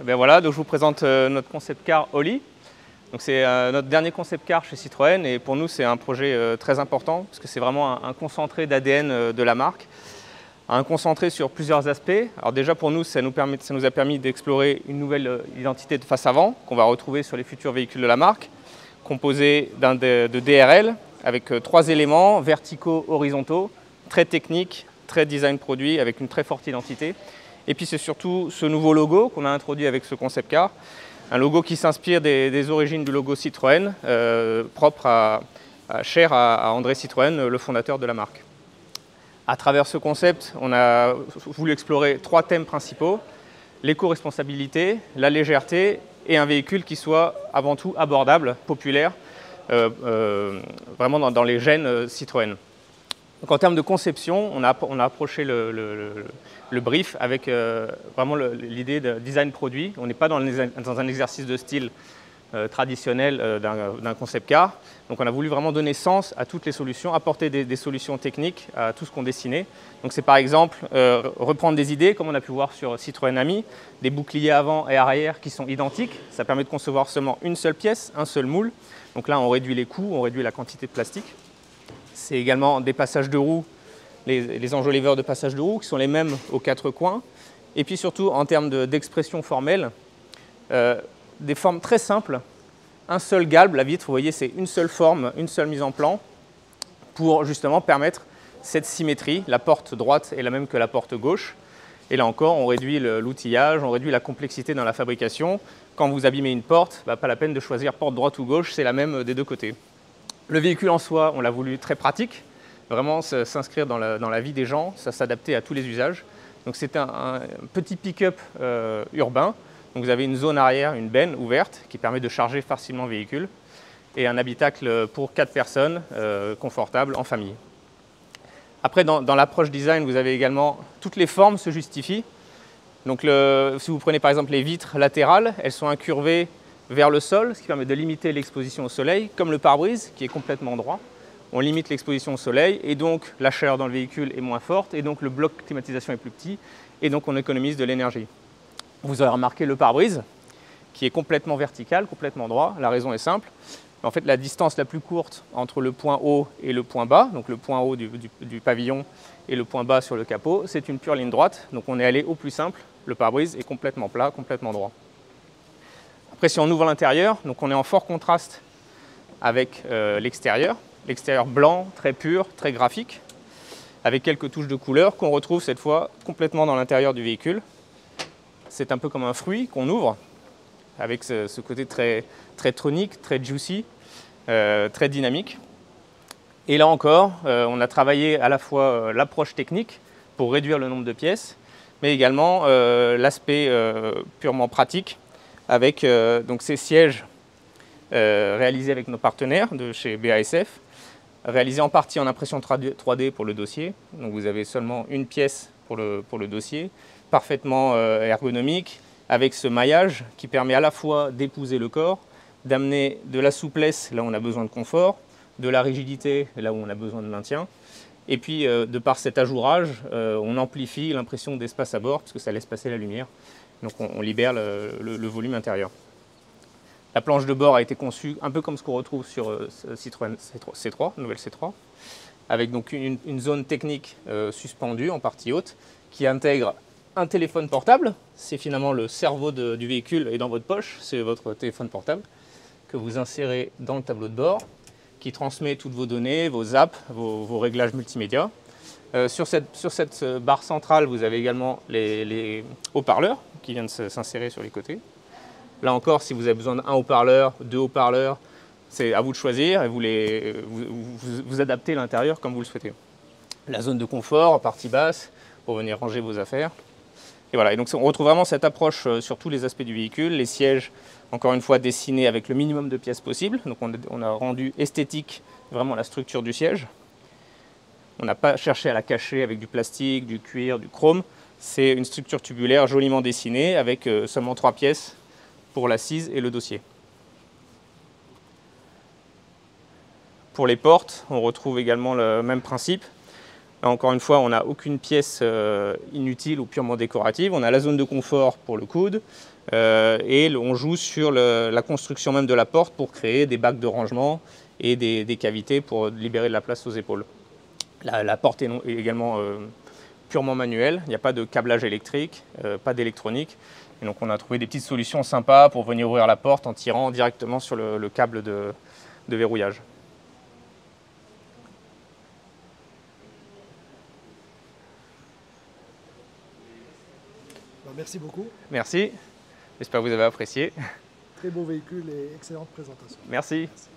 Ben voilà, donc je vous présente notre concept car Oli. C'est notre dernier concept car chez Citroën et pour nous c'est un projet très important parce que c'est vraiment un concentré d'ADN de la marque. Un concentré sur plusieurs aspects. Alors déjà pour nous, ça nous a permis d'explorer une nouvelle identité de face avant qu'on va retrouver sur les futurs véhicules de la marque, composé de DRL avec 3 éléments verticaux, horizontaux, très techniques, très design produit avec une très forte identité. Et puis c'est surtout ce nouveau logo qu'on a introduit avec ce concept car, un logo qui s'inspire des origines du logo Citroën, propre cher à André Citroën, le fondateur de la marque. À travers ce concept, on a voulu explorer 3 thèmes principaux, l'éco-responsabilité, la légèreté et un véhicule qui soit avant tout abordable, populaire, vraiment dans les gènes Citroën. Donc en termes de conception, on a approché le brief avec vraiment l'idée de design produit. On n'est pas dans un exercice de style traditionnel d'un concept car. Donc on a voulu vraiment donner sens à toutes les solutions, apporter des solutions techniques à tout ce qu'on dessinait. Donc c'est par exemple reprendre des idées, comme on a pu voir sur Citroën Ami, des boucliers avant et arrière qui sont identiques. Ça permet de concevoir seulement une seule pièce, un seul moule. Donc là on réduit les coûts, on réduit la quantité de plastique. C'est également des passages de roues, les enjoliveurs de passage de roues qui sont les mêmes aux 4 coins. Et puis surtout en termes d'expression formelle, des formes très simples. Un seul galbe, la vitre, vous voyez, c'est une seule forme, une seule mise en plan pour justement permettre cette symétrie. La porte droite est la même que la porte gauche. Et là encore, on réduit l'outillage, on réduit la complexité dans la fabrication. Quand vous abîmez une porte, pas la peine de choisir porte droite ou gauche, c'est la même des 2 côtés. Le véhicule en soi, on l'a voulu très pratique, vraiment s'inscrire dans la vie des gens, ça s'adapter à tous les usages. Donc c'est un petit pick-up urbain. Donc vous avez une zone arrière, une benne ouverte qui permet de charger facilement le véhicule et un habitacle pour 4 personnes, confortable en famille. Après, dans l'approche design, vous avez également toutes les formes se justifient. Donc si vous prenez par exemple les vitres latérales, elles sont incurvées vers le sol, ce qui permet de limiter l'exposition au soleil, comme le pare-brise qui est complètement droit. On limite l'exposition au soleil et donc la chaleur dans le véhicule est moins forte et donc le bloc climatisation est plus petit et donc on économise de l'énergie. Vous aurez remarqué le pare-brise qui est complètement vertical, complètement droit. La raison est simple. En fait, la distance la plus courte entre le point haut et le point bas, donc le point haut du pavillon et le point bas sur le capot, c'est une pure ligne droite. Donc on est allé au plus simple. Le pare-brise est complètement plat, complètement droit. Après, si on ouvre l'intérieur, donc on est en fort contraste avec l'extérieur. L'extérieur blanc, très pur, très graphique, avec quelques touches de couleur qu'on retrouve cette fois complètement dans l'intérieur du véhicule. C'est un peu comme un fruit qu'on ouvre, avec ce côté très tonique, très juicy, très dynamique. Et là encore, on a travaillé à la fois l'approche technique pour réduire le nombre de pièces, mais également l'aspect purement pratique, avec donc ces sièges réalisés avec nos partenaires de chez BASF, réalisés en partie en impression 3D pour le dossier. Donc vous avez seulement une pièce pour le dossier, parfaitement ergonomique, avec ce maillage qui permet à la fois d'épouser le corps, d'amener de la souplesse là où on a besoin de confort, de la rigidité là où on a besoin de maintien. Et puis, de par cet ajourage, on amplifie l'impression d'espace à bord parce que ça laisse passer la lumière. Donc on libère le volume intérieur. La planche de bord a été conçue un peu comme ce qu'on retrouve sur Citroën C3, nouvelle C3, avec donc une zone technique suspendue en partie haute qui intègre un téléphone portable. C'est finalement le cerveau du véhicule est dans votre poche, c'est votre téléphone portable que vous insérez dans le tableau de bord qui transmet toutes vos données, vos apps, vos réglages multimédia. Sur cette barre centrale, vous avez également les haut-parleurs qui viennent s'insérer sur les côtés. Là encore, si vous avez besoin d'un haut-parleur, 2 haut-parleurs, c'est à vous de choisir et vous adaptez l'intérieur comme vous le souhaitez. La zone de confort en partie basse pour venir ranger vos affaires. Et voilà, et donc on retrouve vraiment cette approche sur tous les aspects du véhicule. Les sièges, encore une fois, dessinés avec le minimum de pièces possible. Donc on a rendu esthétique vraiment la structure du siège. On n'a pas cherché à la cacher avec du plastique, du cuir, du chrome. C'est une structure tubulaire joliment dessinée avec seulement 3 pièces pour l'assise et le dossier. Pour les portes, on retrouve également le même principe. Là, encore une fois, on n'a aucune pièce inutile ou purement décorative. On a la zone de confort pour le coude et on joue sur la construction même de la porte pour créer des bacs de rangement et des cavités pour libérer de la place aux épaules. La porte est également purement manuelle, il n'y a pas de câblage électrique, pas d'électronique. Et donc on a trouvé des petites solutions sympas pour venir ouvrir la porte en tirant directement sur le câble de verrouillage. Merci beaucoup. Merci, j'espère que vous avez apprécié. Très beau véhicule et excellente présentation. Merci. Merci.